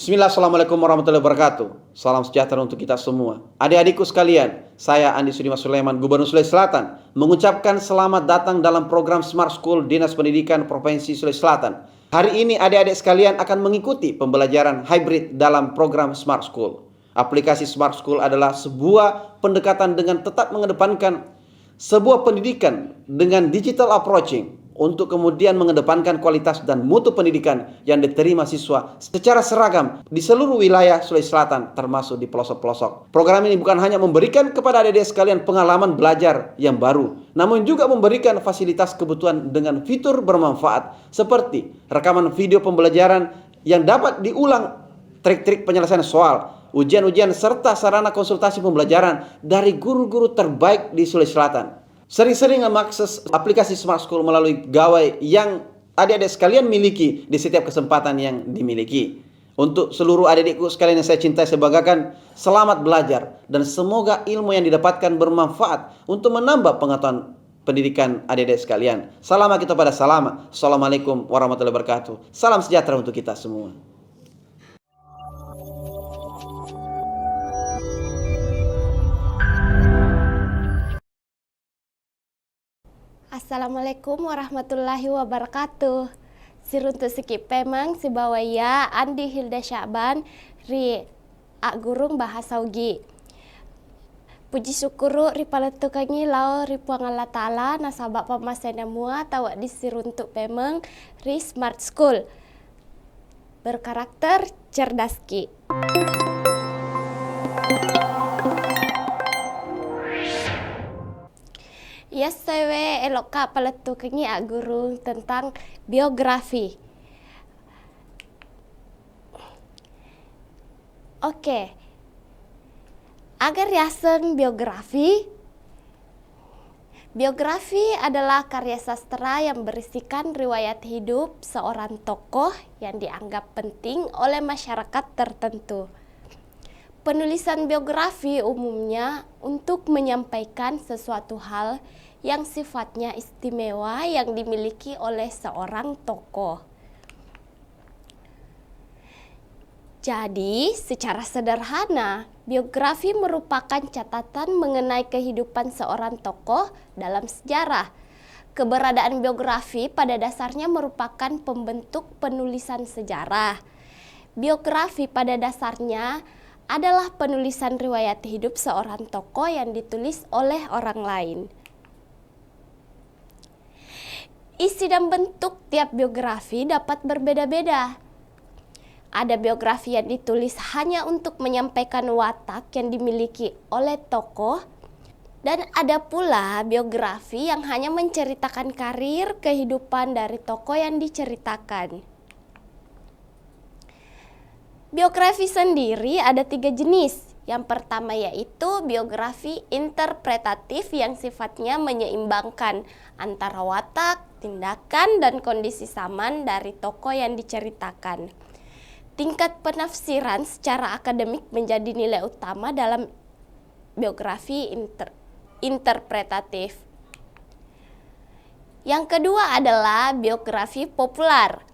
Bismillah, Assalamualaikum warahmatullahi wabarakatuh. Salam sejahtera untuk kita semua. Adik-adikku sekalian, saya Andi Sudimas Sulaiman, Gubernur Sulawesi Selatan, mengucapkan selamat datang dalam program Smart School Dinas Pendidikan Provinsi Sulawesi Selatan. Hari ini adik-adik sekalian akan mengikuti pembelajaran hybrid dalam program Smart School. Aplikasi Smart School adalah sebuah pendekatan dengan tetap mengedepankan sebuah pendidikan dengan digital approaching untuk kemudian mengedepankan kualitas dan mutu pendidikan yang diterima siswa secara seragam di seluruh wilayah Sulawesi Selatan termasuk di pelosok-pelosok. Program ini bukan hanya memberikan kepada adik-adik sekalian pengalaman belajar yang baru, namun juga memberikan fasilitas kebutuhan dengan fitur bermanfaat seperti rekaman video pembelajaran yang dapat diulang, trik-trik penyelesaian soal, ujian-ujian serta sarana konsultasi pembelajaran dari guru-guru terbaik di Sulawesi Selatan. Sering-sering mengakses aplikasi Smart School melalui gawai yang adik-adik sekalian miliki di setiap kesempatan yang dimiliki. Untuk seluruh adik-adikku sekalian yang saya cintai, saya banggakan, selamat belajar dan semoga ilmu yang didapatkan bermanfaat untuk menambah pengetahuan pendidikan adik-adik sekalian. Salam kita pada salam. Assalamualaikum warahmatullahi wabarakatuh. Salam sejahtera untuk kita semua. Assalamualaikum warahmatullahi wabarakatuh. Siruntuk sikit pemang si bawaya Andi Hilda Syaban ri gurung bahasa ugi. Puji syukuru ri paletukangi lao ri puang Allah Ta'ala nasabak pamasena mua tawak di siruntuk pemang ri Smart School berkarakter cerdaski. Ya sewe eloka paletukangi guru tentang biografi. Oke. Agar yasen biografi adalah karya sastra yang berisikan riwayat hidup seorang tokoh yang dianggap penting oleh masyarakat tertentu. Penulisan biografi umumnya untuk menyampaikan sesuatu hal yang sifatnya istimewa yang dimiliki oleh seorang tokoh. Jadi, secara sederhana, biografi merupakan catatan mengenai kehidupan seorang tokoh dalam sejarah. Keberadaan biografi pada dasarnya merupakan pembentuk penulisan sejarah. Biografi pada dasarnya adalah penulisan riwayat hidup seorang tokoh yang ditulis oleh orang lain. Isi dan bentuk tiap biografi dapat berbeda-beda. Ada biografi yang ditulis hanya untuk menyampaikan watak yang dimiliki oleh tokoh, dan ada pula biografi yang hanya menceritakan karir kehidupan dari tokoh yang diceritakan. Biografi sendiri ada 3 jenis. Yang pertama yaitu biografi interpretatif yang sifatnya menyeimbangkan antara watak, tindakan, dan kondisi zaman dari tokoh yang diceritakan. Tingkat penafsiran secara akademik menjadi nilai utama dalam biografi interpretatif. Yang kedua adalah biografi populer.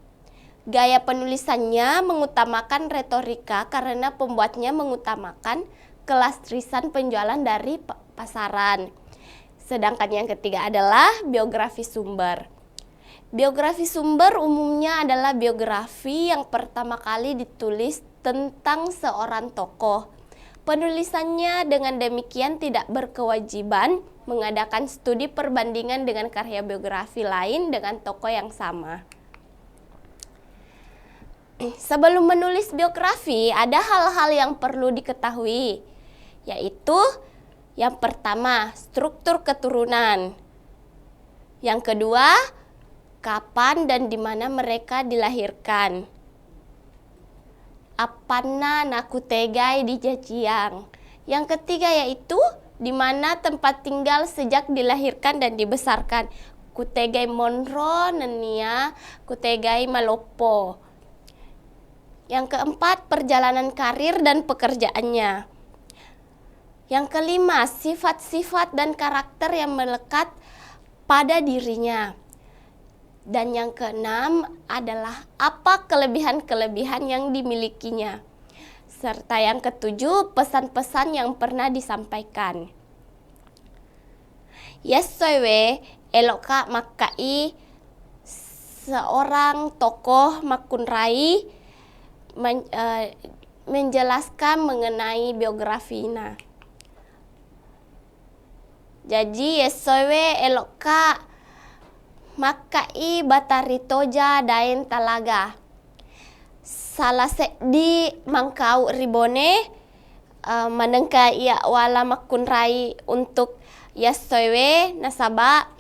Gaya penulisannya mengutamakan retorika karena pembuatnya mengutamakan kelastrisan penjualan dari pasaran. Sedangkan yang ketiga adalah biografi sumber. Biografi sumber umumnya adalah biografi yang pertama kali ditulis tentang seorang tokoh. Penulisannya dengan demikian tidak berkewajiban mengadakan studi perbandingan dengan karya biografi lain dengan tokoh yang sama. Sebelum menulis biografi, ada hal-hal yang perlu diketahui, yaitu yang pertama, struktur keturunan. Yang kedua, kapan dan di mana mereka dilahirkan. Apana nakutegai di Jajiang. Yang ketiga yaitu di mana tempat tinggal sejak dilahirkan dan dibesarkan. Kutegai Monro nenia, kutegai Malopo. Yang keempat, perjalanan karir dan pekerjaannya. Yang kelima, sifat-sifat dan karakter yang melekat pada dirinya. Dan yang keenam adalah apa kelebihan-kelebihan yang dimilikinya. Serta yang ketujuh, pesan-pesan yang pernah disampaikan. Yesowe eloka makai seorang tokoh Makunrai menjelaskan mengenai biografinya. Jadi Yesowe eloka makai Batari Toja daen talaga. Salah di mangkau ribone manengka ia wala Makunrai untuk Yesowe nasaba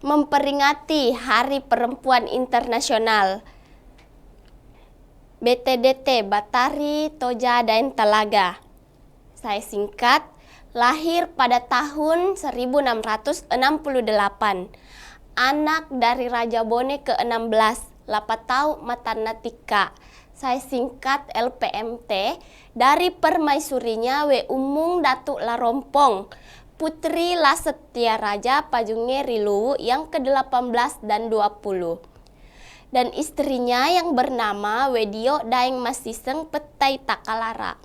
memperingati Hari Perempuan Internasional BTDT Batari Toja daen talaga. Saya singkat, lahir pada tahun 1668. Anak dari Raja Bone ke-16, Lapatau Matanatika. Saya singkat LPMT, dari permaisurinya We Umung Datuk Larompong, Putri Lasetia Raja Pajunge Riluwu yang ke-18 dan 20. Dan istrinya yang bernama Wedio Daeng Masiseng Petai Takalara.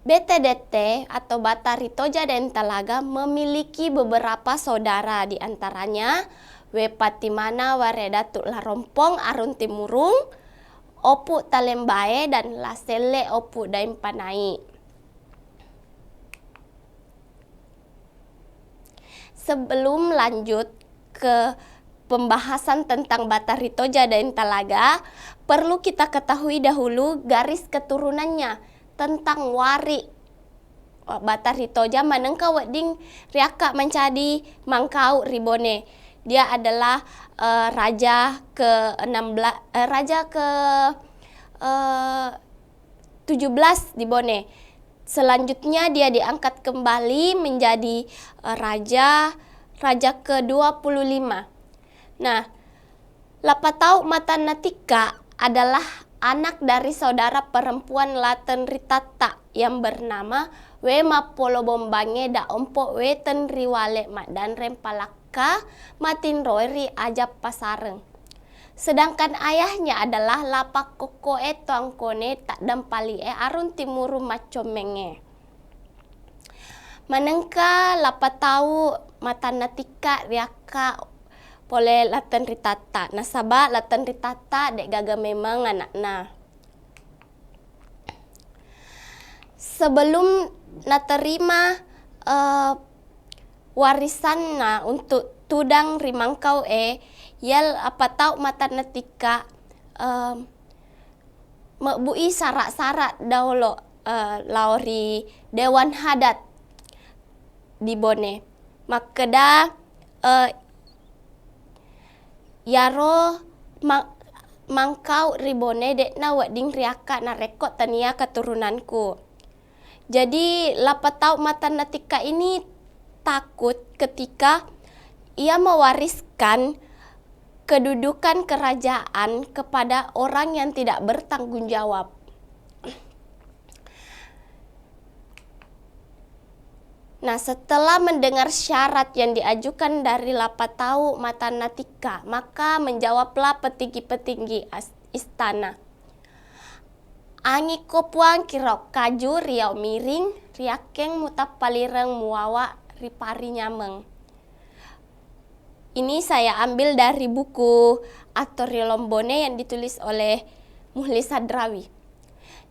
BTDT atau Batari Toja daen talaga memiliki beberapa saudara, di antaranya We Patimana Ware Datuk Larompong Arun Timurung, Opu Talembae dan Lasele Opu Daeng Panai. Sebelum lanjut ke pembahasan tentang Batari Toja daen talaga, perlu kita ketahui dahulu garis keturunannya tentang wari Batari Toja manengka wedding riaka mencadi mangkau ribone. Dia adalah raja ke-16 raja ke-17 di Bone. Selanjutnya dia diangkat kembali menjadi raja ke-25. Nah, Lapatau Matanatika adalah anak dari saudara perempuan Laten Ritata yang bernama We Mapolo Bombange da Ompo We Tenriwale Madan Rempalaka Matin Roiri Ajab Pasareng. Sedangkan ayahnya adalah Lapak Kokoe Tuangkone Tak Dampali Arun Timuru Macomenge. Manengka Lapatau Matanatika riaka pole Laten Ritata. Nasaba Laten Ritata dek gaga memang anakna. Sebelum naterima warisan untuk tudang rimangkau yel Lapatau Matanatika mebui sarak-sarak dahulu lauri Dewan Hadat di Bone. Makeda yaro mangkau ribone dekna wedding riaka na rekod tania keturunanku. Jadi Lapatau Matanatika ini takut ketika ia mewariskan kedudukan kerajaan kepada orang yang tidak bertanggung jawab. Nah, setelah mendengar syarat yang diajukan dari Lapatau Matanatika, maka menjawablah petinggi-petinggi istana. Angi kopuang kirok kaju riau miring, riakeng mutap palireng muawa ripari nyameng. Ini saya ambil dari buku Aktori Lombone yang ditulis oleh Muhlis Hadrawi.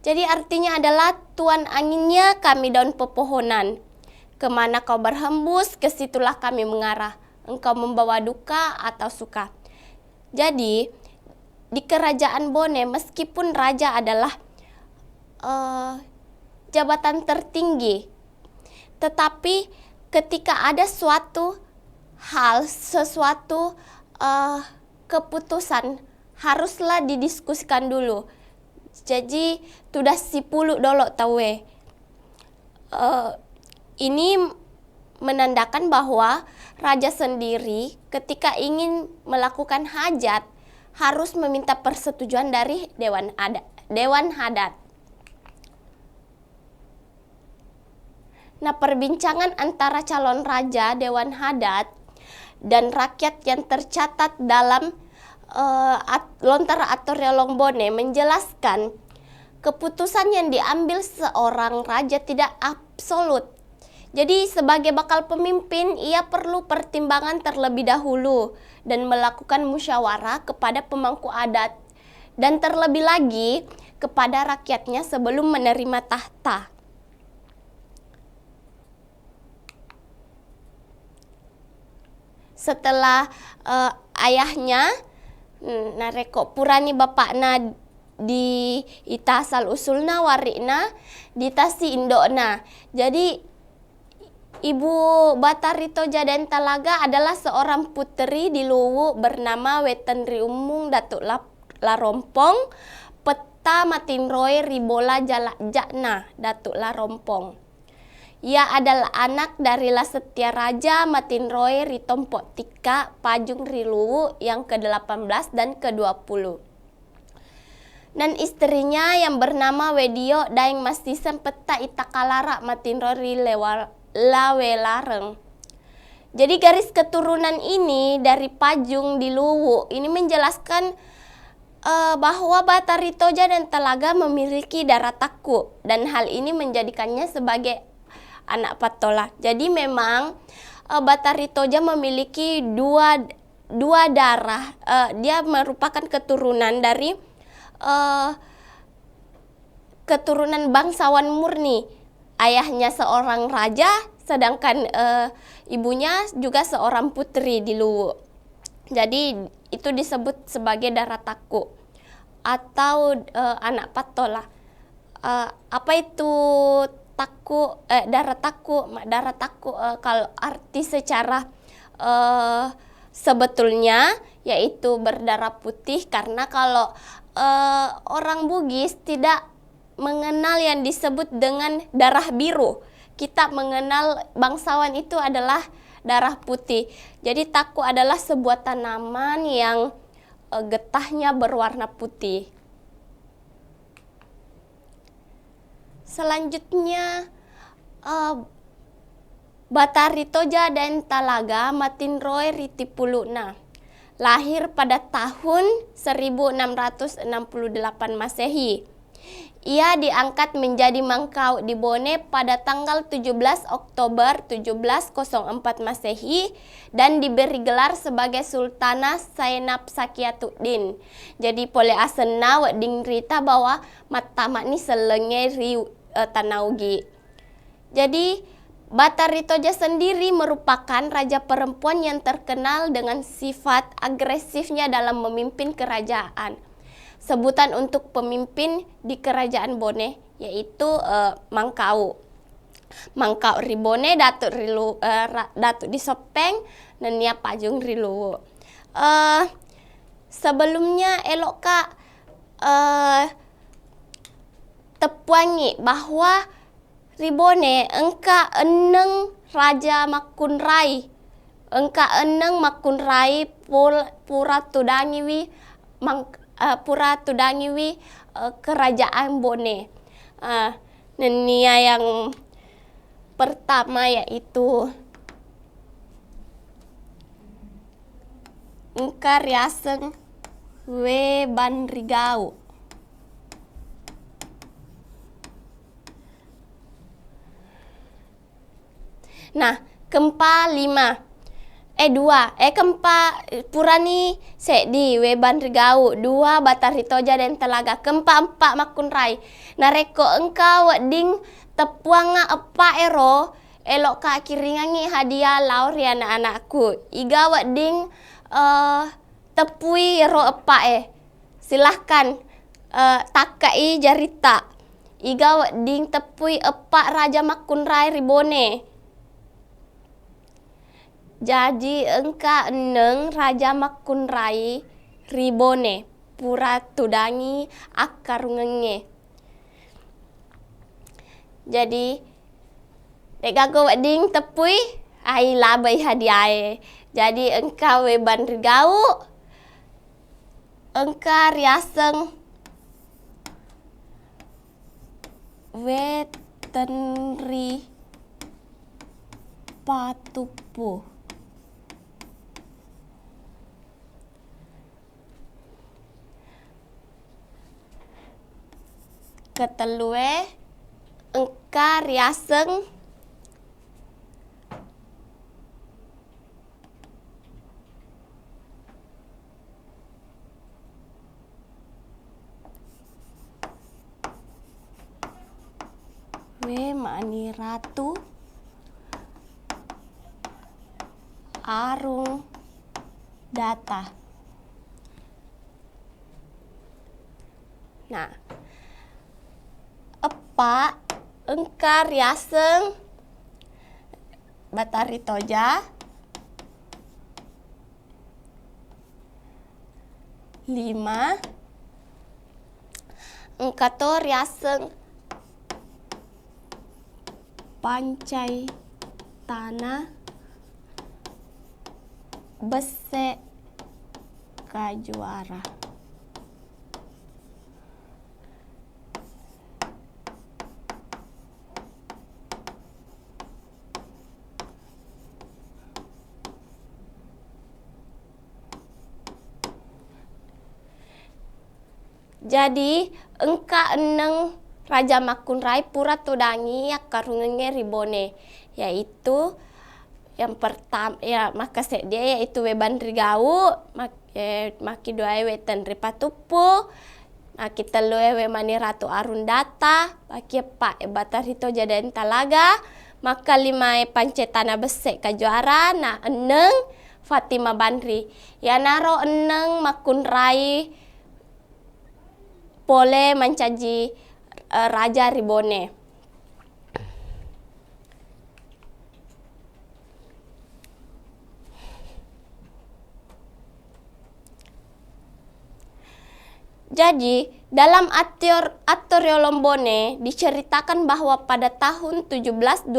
Jadi artinya adalah tuan anginnya kami daun pepohonan. Kemana kau berhembus, kesitulah kami mengarah. Engkau membawa duka atau suka. Jadi, di kerajaan Bone, meskipun raja adalah jabatan tertinggi, tetapi ketika ada suatu hal, sesuatu keputusan, haruslah didiskusikan dulu. Jadi, sudah sipulu dolo tawe. Ini menandakan bahwa raja sendiri ketika ingin melakukan hajat harus meminta persetujuan dari Dewan Hadat. Nah, perbincangan antara calon raja Dewan Hadat dan rakyat yang tercatat dalam Lontara Atoria Longbone menjelaskan keputusan yang diambil seorang raja tidak absolut. Jadi sebagai bakal pemimpin, ia perlu pertimbangan terlebih dahulu dan melakukan musyawarah kepada pemangku adat dan terlebih lagi kepada rakyatnya sebelum menerima tahta. Setelah ayahnya nareko purani bapakna di ita asal usulna warikna di tasi indokna. Jadi Ibu Batari Toja dan Talaga adalah seorang putri di Luwu bernama Wetenri Umung Datuk Larompong Peta Matinroy Ribola Jakna Datuk Larompong. Ia adalah anak dari Lasetia Raja Matinroy Ritompok Tika Pajung Riluwu yang ke-18 dan ke-20. Dan istrinya yang bernama Wedio Daeng Mastisen Peta Itakalara Matinroy Lawelareng. Jadi garis keturunan ini dari Pajung di Luwu ini menjelaskan bahwa Batari Toja dan Talaga memiliki darah Taku dan hal ini menjadikannya sebagai anak Patola. Jadi memang Batari Toja memiliki dua darah. Dia merupakan keturunan dari keturunan bangsawan murni. Ayahnya seorang raja, sedangkan ibunya juga seorang putri di Luwu. Jadi itu disebut sebagai darah Taku atau anak Patola. Apa itu Taku? Darah Taku. Darah Taku kalau arti secara sebetulnya yaitu berdarah putih, karena kalau orang Bugis tidak mengenal yang disebut dengan darah biru. Kita mengenal bangsawan itu adalah darah putih. Jadi Taku adalah sebuah tanaman yang getahnya berwarna putih. Selanjutnya Batari Toja dan Talaga Matinroy Ritipuluna lahir pada tahun 1668 Masehi. Ia diangkat menjadi Mangkau di Bone pada tanggal 17 Oktober 1704 Masehi dan diberi gelar sebagai Sultanah Zainab Sakiatuddin. Jadi pole asena wading rita bahwa matamak ni selenge tanaugi. Jadi Batari Toja sendiri merupakan raja perempuan yang terkenal dengan sifat agresifnya dalam memimpin kerajaan. Sebutan untuk pemimpin di kerajaan Bone yaitu Mangkau. Mangkau Ribone, Datuk Datuk di Sopeng, dan Nia Pajung Riluwu. Sebelumnya elok Kak tepuangi bahwa Ribone engka eneng Raja Makunrai. Engka eneng Makunrai pura tudangiwi kerajaan Bone. Nia yang pertama yaitu engka Riaseng We Banrigau. Nah, kempa 2 kempa Purani Sedi Weban Rigau 2 Batari Toja dan Talaga kempa 4 Makunrai nareko engkau ding tepuanga epa ero elok ka kiringangi hadiah lauri anak-anakku iga ding tepui ero epa silahkan takai jarita iga ding tepui epa Raja Makunrai Ribone. Jadi engka eneng Raja Makunrai Ribone pura tudangi akarungenge. Jadi degago wading tepui ai labai hadiah. Jadi engka Weban Rigau engka Riaseng Wetenri Patupu. ketelue engka riaseng we mani ratu arung data. Nah, epa engka riaseng batari toja 5 engka to riaseng pancai tanah bese kajuara. Jadi engka eneng Raja Makunrai pura tudangi karungenge ribone, yaitu yang pertama ya maka dia yaitu weban rigau maki dua wetan ripatupu maki telue we mani ratu arundata maki pak batari toja dan talaga maka 5 pancetana besek kajuara na eneng Fatima Banri ya naro eneng Makunrai pole mencaji Raja Ribone. Jadi, dalam Atorio Lombone diceritakan bahwa pada tahun 1724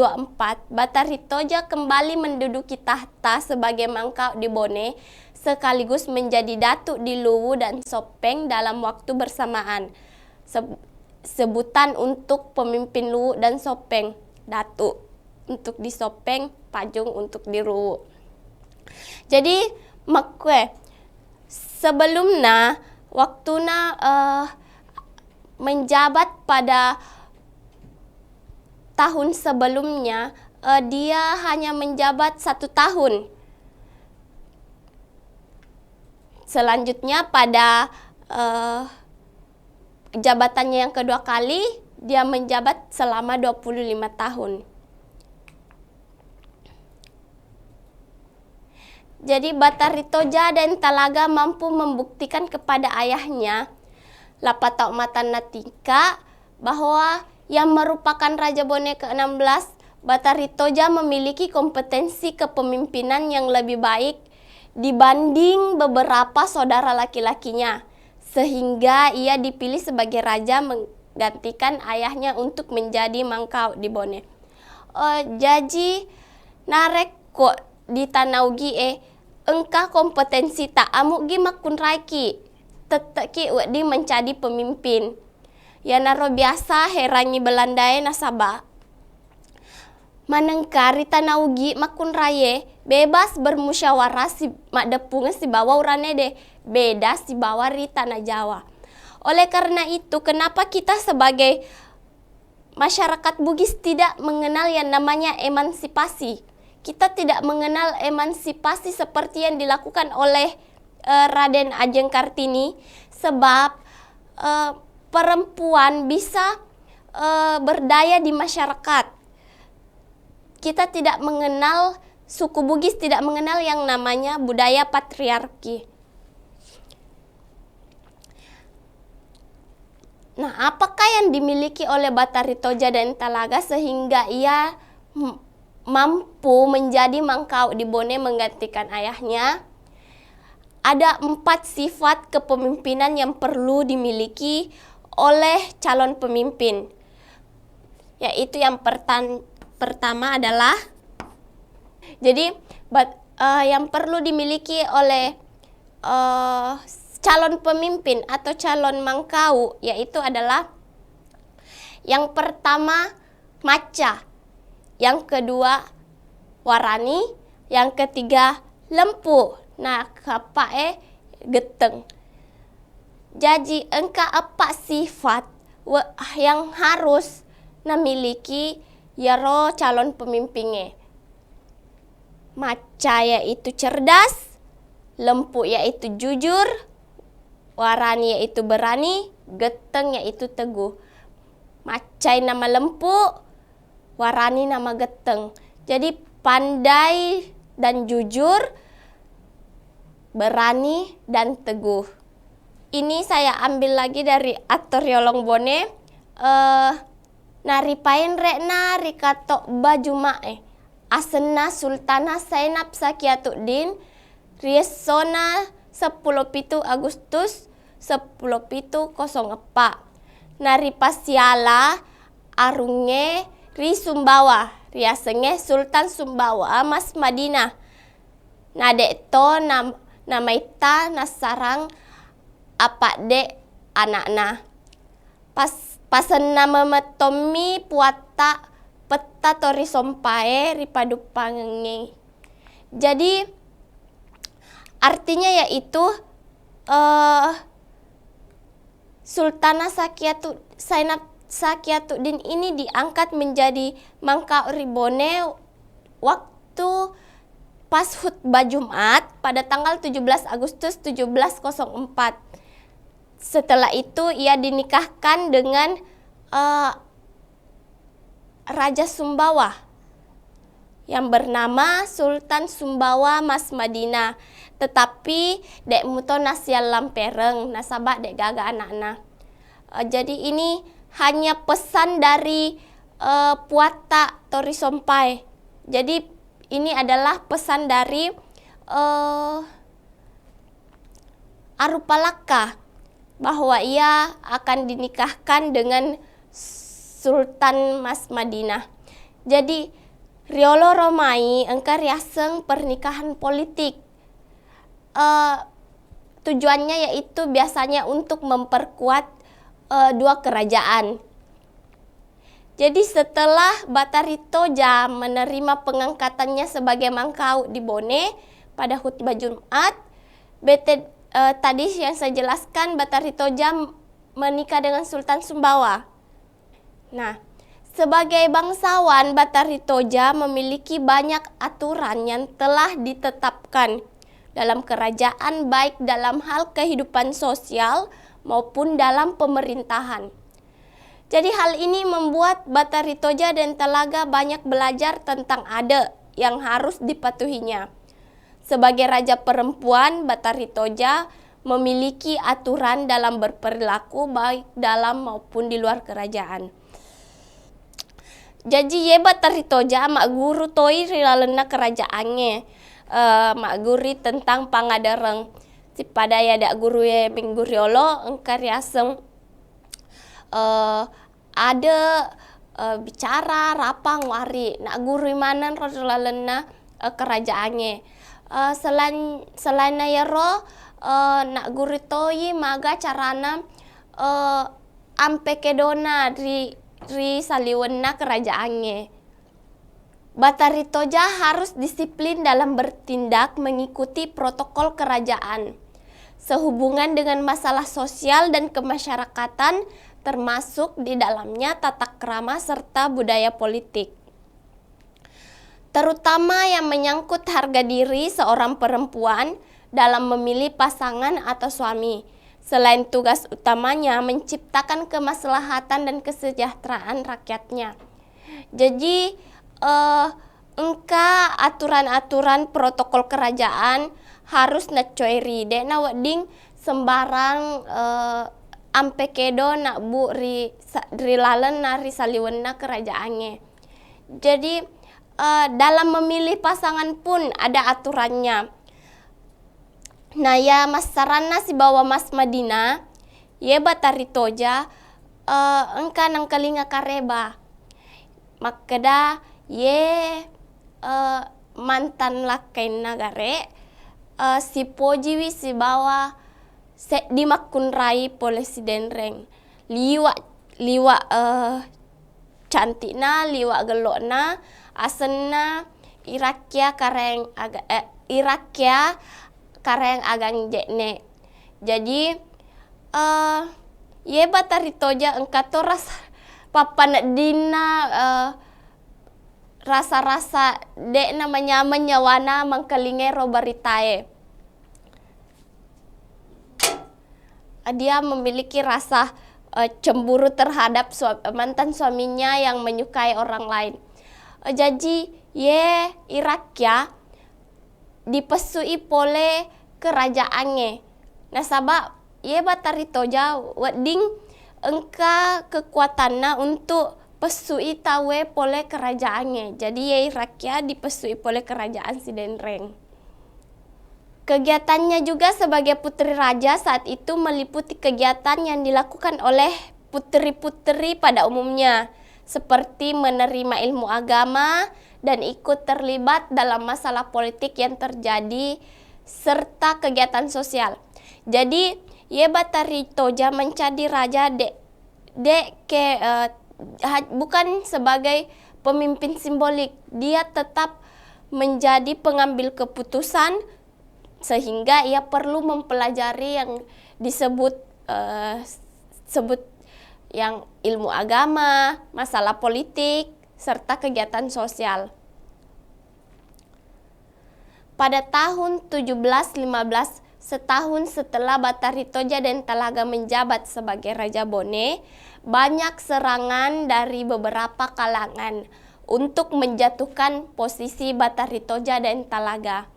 Batari Toja kembali menduduki tahta sebagai mangkau di Bone sekaligus menjadi datuk di Luwu dan Sopeng dalam waktu bersamaan. Sebutan untuk pemimpin Luwu dan Sopeng, datuk untuk di Sopeng, pajung untuk di Luwu. Jadi, sebelumnya waktuna menjabat pada tahun sebelumnya dia hanya menjabat 1 tahun. Selanjutnya pada jabatannya yang kedua kali dia menjabat selama 25 tahun. Jadi Batari Toja dan Talaga mampu membuktikan kepada ayahnya Lapatau Matan Natika bahwa yang merupakan Raja Bone ke-16 Batari Toja memiliki kompetensi kepemimpinan yang lebih baik dibanding beberapa saudara laki-lakinya sehingga ia dipilih sebagai raja menggantikan ayahnya untuk menjadi mangkau di Bone. Jadi narek kok di tanaugi engkah kompetensi tak amuk gi Makunrai ki tetap ki di menjadi pemimpin. Ya naro biasa herangi Belandai nasaba. Manengkari tanaugi Makunrai bebas bermusyawarah si mak depungan si bawa urane deh beda si bawa ri tanah Jawa. Oleh karena itu kenapa kita sebagai masyarakat Bugis tidak mengenal yang namanya emansipasi? Kita tidak mengenal emansipasi seperti yang dilakukan oleh Raden Ajeng Kartini sebab perempuan bisa berdaya di masyarakat. Kita tidak mengenal, suku Bugis tidak mengenal yang namanya budaya patriarki. Nah, apakah yang dimiliki oleh Batari Toja dan Talaga sehingga ia mampu menjadi mangkau di Bone menggantikan ayahnya? Ada 4 sifat kepemimpinan yang perlu dimiliki oleh calon pemimpin. Yaitu yang pertama adalah yang perlu dimiliki oleh calon pemimpin atau calon mangkau yaitu adalah yang pertama maca, yang kedua warani, yang ketiga lempu. Nah, geteng. Jadi engka apa sifat yang harus memiliki yaro calon pemimpinnya. Maca yaitu cerdas, lempu yaitu jujur, warani yaitu berani, geteng yaitu teguh. Macai nama lempu, warani nama geteng. Jadi pandai dan jujur, berani dan teguh. Ini saya ambil lagi dari aktor Yolong Bone. Naripain rekna rikato baju mae. Asena Sultana Zainab Sakiatuddin Riesona 10 Agustus 10 04. Naripasiala arunge ri Sumbawa riasenge Sultan Sumbawa Mas Madinah. Nadekto namaita nasarang apa de anakna. Pasen nama metomi puata peta tori sompae ripadu pangengi. Jadi artinya yaitu Sultana Zainab Sakiatuddin ini diangkat menjadi Mangka Ribone waktu pas khutbah Jumat pada tanggal 17 Agustus 1704. Setelah itu ia dinikahkan dengan Raja Sumbawa yang bernama Sultan Sumbawa Mas Madinah. Tetapi dek muto nasial lampereng nasabak dek gaga anak-anak. Jadi ini hanya pesan dari Puata Tori Sompai. Jadi ini adalah pesan dari Arupalaka bahwa ia akan dinikahkan dengan Sultan Mas Madinah. Jadi riolo romai engkar riaseng pernikahan politik. Tujuannya yaitu biasanya untuk memperkuat dua kerajaan. Jadi setelah Batari Toja menerima pengangkatannya sebagai Mangkau di Bone pada khutbah Jumat, tadi yang saya jelaskan Batari Toja menikah dengan Sultan Sumbawa. Nah, sebagai bangsawan Batari Toja memiliki banyak aturan yang telah ditetapkan dalam kerajaan baik dalam hal kehidupan sosial maupun dalam pemerintahan. Jadi hal ini membuat Batari Toja dan Telaga banyak belajar tentang adat yang harus dipatuhinya. Sebagai raja perempuan, Batari Toja memiliki aturan dalam berperilaku baik dalam maupun di luar kerajaan. Jadi ye Batari Toja mak guru toi rilalena kerajaannya. Mak guri tentang pangadareng. Pada ya dak guru ye mingguriolo engkar yaseng ada bicara rapang wari nak guru manan rilalena kerajaannya. Selain yero nak guru toi maga carana ampe kedona ri saliwena kerajaannya. Batari Toja harus disiplin dalam bertindak mengikuti protokol kerajaan sehubungan dengan masalah sosial dan kemasyarakatan, termasuk di dalamnya tata krama serta budaya politik. Terutama yang menyangkut harga diri seorang perempuan dalam memilih pasangan atau suami. Selain tugas utamanya menciptakan kemaslahatan dan kesejahteraan rakyatnya. Jadi engka aturan-aturan protokol kerajaan harus nacoiri dek na wading sembarang ampe kedo nak bu ri lalen nari saliwena kerajaannya. Jadi dalam memilih pasangan pun ada aturannya. Nah ya Mas Sarana si bawa Mas Madinah ye Batari Toja engka nang kalinga kareba makeda ye mantan lakain nagare si pojiwi si bawa dimakun rai presiden reng liwa cantikna liwa gelokna asenna irakia kareng agang jekne. Jadi ye bataritoja engkato rasa papan dina rasa-rasa dek namanya menyawana mangkelinge robaritae. Dia memiliki rasa cemburu terhadap mantan suaminya yang menyukai orang lain. Jadi ye Irakya dipesui pole kerajaannya. Nah sabab ye bataritoja wedding engka kekuatannya untuk pesui tawe pole kerajaannya. Jadi ye Irakya dipesui pole kerajaan Sidenreng. Kegiatannya juga sebagai putri raja saat itu meliputi kegiatan yang dilakukan oleh putri-putri pada umumnya, seperti menerima ilmu agama dan ikut terlibat dalam masalah politik yang terjadi, serta kegiatan sosial. Jadi, ye bataritoja menjadi raja bukan sebagai pemimpin simbolik, dia tetap menjadi pengambil keputusan, sehingga ia perlu mempelajari yang disebut yang ilmu agama, masalah politik, serta kegiatan sosial. Pada tahun 1715, setahun setelah Bataritoja Dentalaga menjabat sebagai Raja Bone, banyak serangan dari beberapa kalangan untuk menjatuhkan posisi Bataritoja Dentalaga.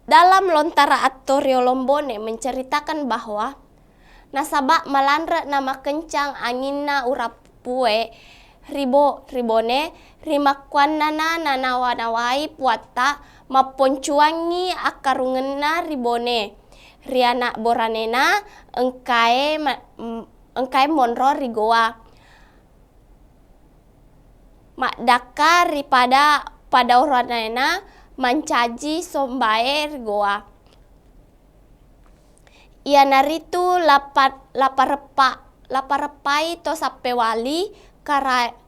Dalam Lontara Attoryo Lombone menceritakan bahwa nasabak malandra nama kencang anginna urapue ribone rimakwanana nanawanawai puata maponcuangi akarungenna ribone riana boranena engkae monro rigoa makdaka pada oranena mancaji sombae rigoa. Ia naritu laparepai to sapewali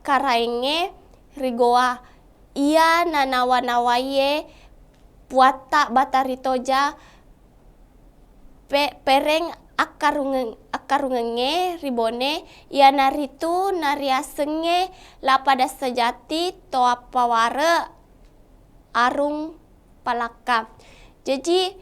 karaenge rigoa. Ia nanawa-nawaye puata Bataritoja pereng akarungenge ribone. Ia naritu nariasenge lapada sejati to apaware arung palaka. Jadi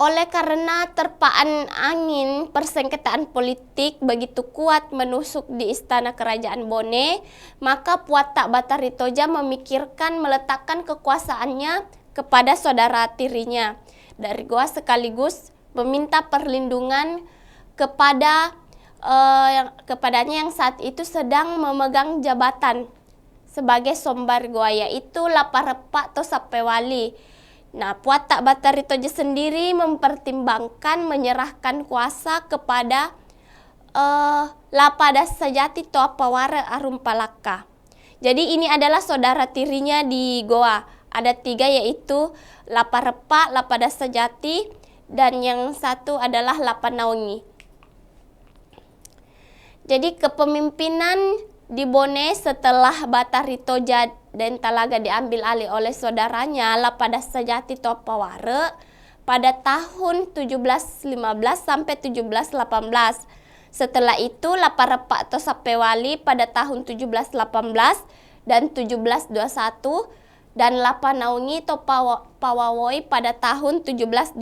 oleh karena terpaan angin persengketaan politik begitu kuat menusuk di istana kerajaan Bone, maka Puata Bataritoja memikirkan meletakkan kekuasaannya kepada saudara tirinya dari Goa, sekaligus meminta perlindungan kepadanya yang saat itu sedang memegang jabatan sebagai sombar Goa, yaitu Laparepa atau Sapewali. Nah, Puata Bataritoja sendiri mempertimbangkan menyerahkan kuasa kepada Lapada Sejati Toapaware Arumpalaka. Jadi ini adalah saudara tirinya di Goa. Ada 3, yaitu Laparepa, Lapada Sejati, dan yang satu adalah Lapanaungi. Jadi kepemimpinan di Bone setelah Bataritoja Dentalaga diambil alih oleh saudaranya Lapada Sejati Toapaware pada tahun 1715 sampai 1718. Setelah itu Laparepa atau Sapewali pada tahun 1718 dan 1721 dan Lapanaungi atau Pawawoi pada tahun 1721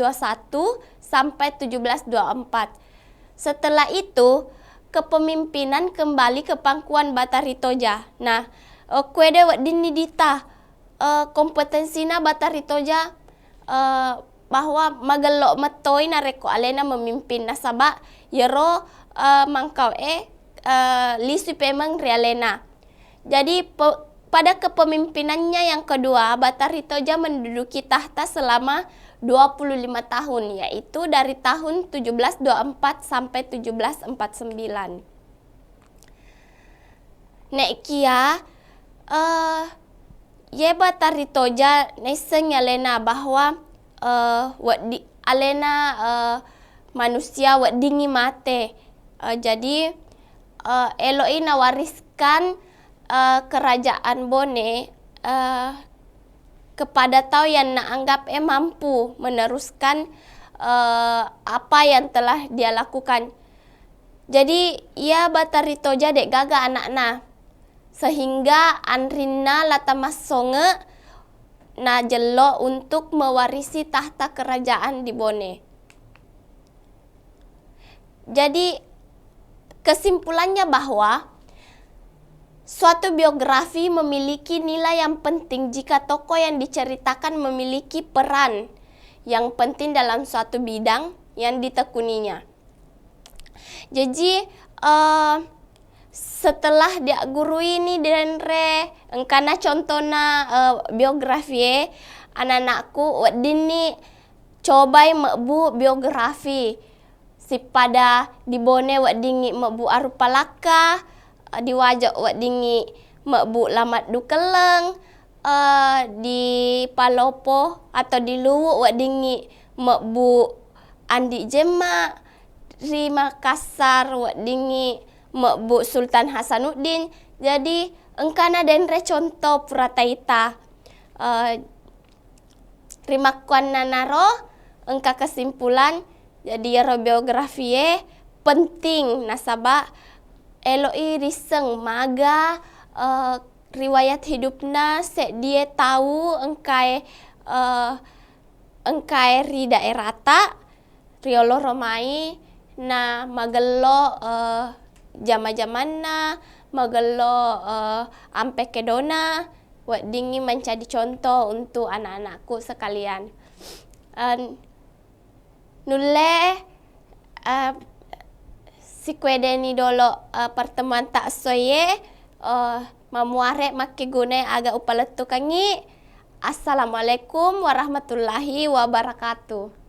sampai 1724. Setelah itu kepemimpinan kembali ke pangkuan Bataritoja. Nah, kuede wadini dita kompetensina Bataritoja bahwa magelok metoi nareko alena memimpin nasaba yero mangkau lisu pemang realena. Jadi pada kepemimpinannya yang kedua, Bataritoja menduduki tahta selama 25 tahun, yaitu dari tahun 1724 sampai 1749. Nek kia ye Bataritoja neseng alena bahwa alena manusia wadingi mate. Jadi Eloi nawariskan kerajaan Bone kepada tau yang naanggap mampu meneruskan apa yang telah dia lakukan. Jadi ia bataritoja dek gaga anakna, sehingga Anrina latamasonge na jelo untuk mewarisi tahta kerajaan di Bone. Jadi kesimpulannya bahwa suatu biografi memiliki nilai yang penting jika tokoh yang diceritakan memiliki peran yang penting dalam suatu bidang yang ditekuninya. Jadi setelah dia guru ini denre engkana contohna biografi anak-anakku wadini cobai mebu biografi si pada di Bone wadingi mebu arupalaka di wajak wadingi mebu lamat dukeleng di Palopo atau di Luwu wadingi mebu Andi Jema di Makassar wadingi mebu Sultan Hasanuddin. Jadi engkana denre contoh purataita rimakuan nanaro engka kesimpulan. Jadi ya biografi penting nasabah eloi riseng maga riwayat hidupna se dia tahu engkai ri daerah ta riolo romai na magelo jama-jamanna magelo ampe kedona wadingi menjadi contoh untuk anak-anakku sekalian. Nulle si kwedeni dolo pertemuan tak soye mamuare make gune aga upaletu kangi. Assalamualaikum warahmatullahi wabarakatuh.